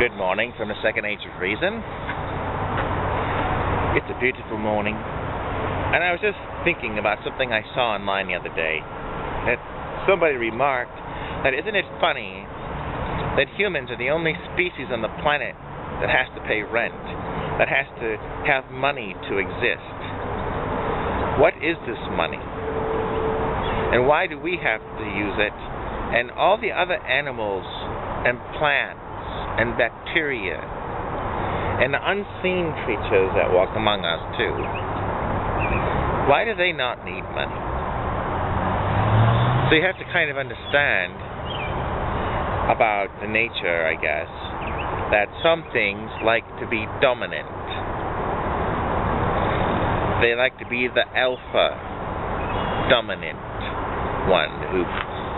Good morning from the second age of reason. It's a beautiful morning, and I was just thinking about something I saw online the other day. That somebody remarked that isn't it funny that humans are the only species on the planet that has to pay rent, that has to have money to exist. What is this money? And why do we have to use it? And all the other animals and plants and bacteria and the unseen creatures that walk among us too, why do they not need money? So you have to kind of understand about the nature, I guess, that some things like to be dominant. They like to be the alpha dominant one who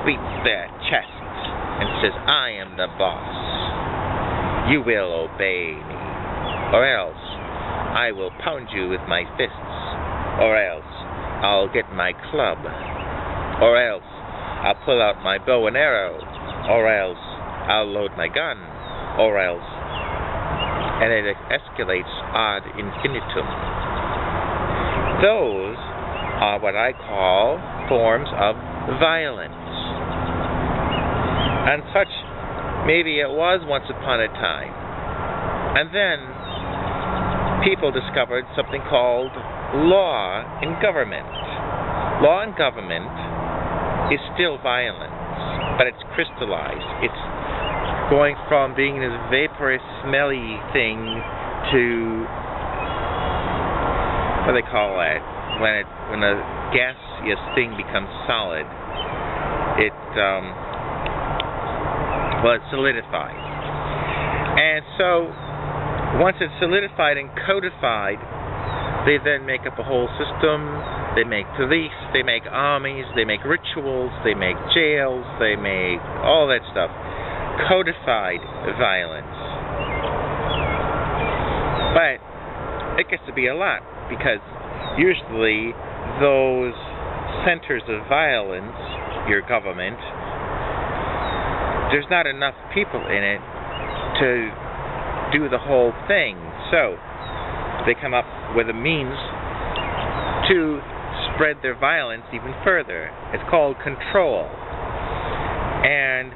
beats their chest and says, I am the boss. You will obey me, or else I will pound you with my fists, or else I'll get my club, or else I'll pull out my bow and arrow, or else I'll load my gun, or else, and it escalates ad infinitum. Those are what I call forms of violence. And such, maybe it was once upon a time. And then people discovered something called law in government. Law in government is still violence, but it's crystallized. It's going from being this vaporous, smelly thing to, what do they call that? When a gaseous thing becomes solid, it's solidified. And so, once it's solidified and codified, they then make up a whole system. They make police, they make armies, they make rituals, they make jails, they make all that stuff. Codified violence. But it gets to be a lot, because usually those centers of violence, your government, there's not enough people in it to do the whole thing. So they come up with a means to spread their violence even further. It's called control. And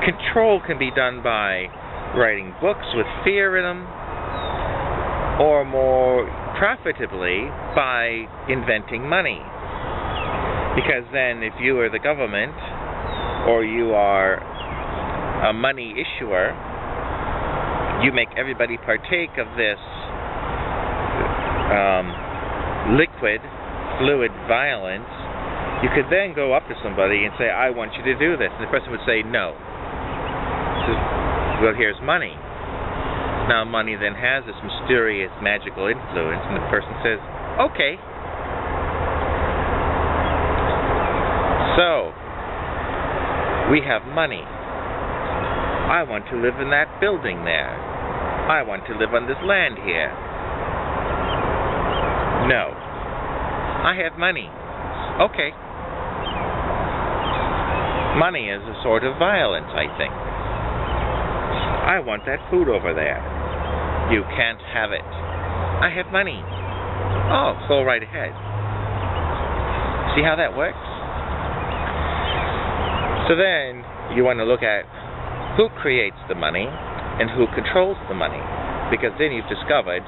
control can be done by writing books with fear in them, or more profitably by inventing money. Because then if you are the government, or you are a money issuer, you make everybody partake of this liquid, fluid violence. You could then go up to somebody and say, I want you to do this. And the person would say, no. So, well, here's money. Now money then has this mysterious magical influence, and the person says, okay. So, we have money. I want to live in that building there. I want to live on this land here. No. I have money. Okay. Money is a sort of violence, I think. I want that food over there. You can't have it. I have money. Oh, go right ahead. See how that works? So then, you want to look at who creates the money and who controls the money, because then you've discovered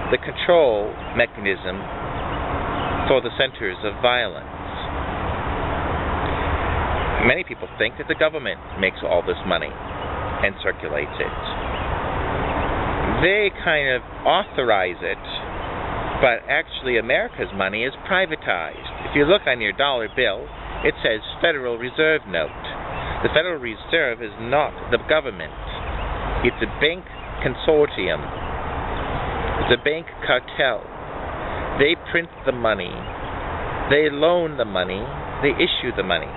the control mechanism for the centers of violence. Many people think that the government makes all this money and circulates it. They kind of authorize it, but actually America's money is privatized. If you look on your dollar bill, it says Federal Reserve Note. The Federal Reserve is not the government. It's a bank consortium. It's a bank cartel. They print the money. They loan the money. They issue the money.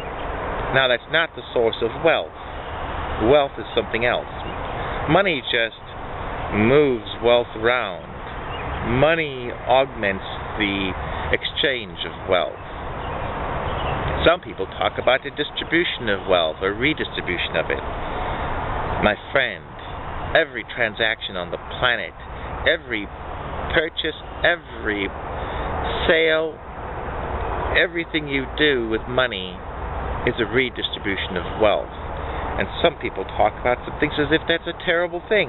Now that's not the source of wealth. Wealth is something else. Money just moves wealth around. Money augments the exchange of wealth. Some people talk about the distribution of wealth or redistribution of it. My friend, every transaction on the planet, every purchase, every sale, everything you do with money is a redistribution of wealth. And some people talk about some things as if that's a terrible thing.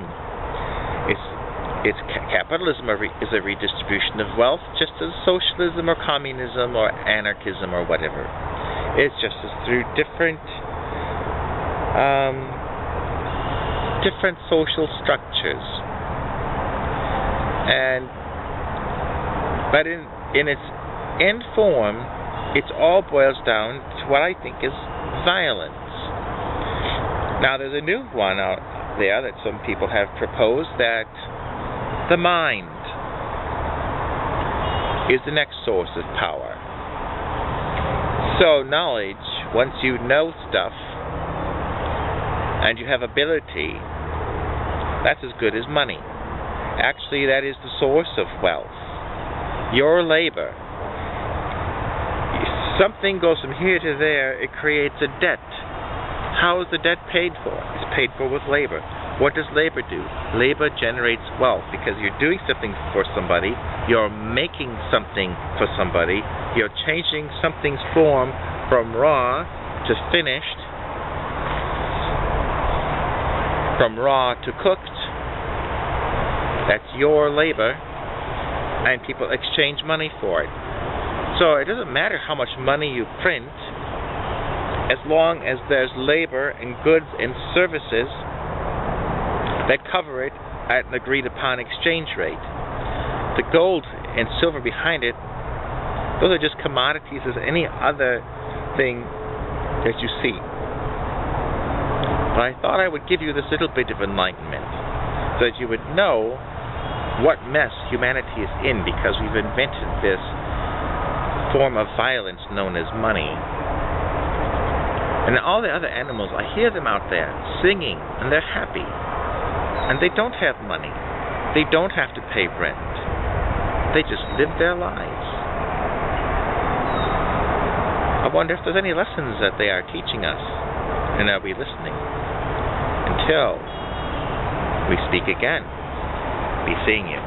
Capitalism is a redistribution of wealth, just as socialism or communism or anarchism or whatever. It's just as through different social structures. But in its end form, it all boils down to what I think is violence. Now, there's a new one out there that some people have proposed, that the mind is the next source of power. So knowledge, once you know stuff and you have ability, that's as good as money. Actually, that is the source of wealth. Your labor. If something goes from here to there, it creates a debt. How is the debt paid for? It's paid for with labor. What does labor do? Labor generates wealth because you're doing something for somebody, you're making something for somebody, you're changing something's form from raw to finished, from raw to cooked. That's your labor, and people exchange money for it. So it doesn't matter how much money you print, as long as there's labor and goods and services that cover it at an agreed upon exchange rate. The gold and silver behind it, those are just commodities as any other thing that you see. But I thought I would give you this little bit of enlightenment so that you would know what mess humanity is in, because we've invented this form of violence known as money. And all the other animals, I hear them out there singing, and they're happy. And they don't have money. They don't have to pay rent. They just live their lives. I wonder if there's any lessons that they are teaching us, and are we listening? Until we speak again, be seeing you.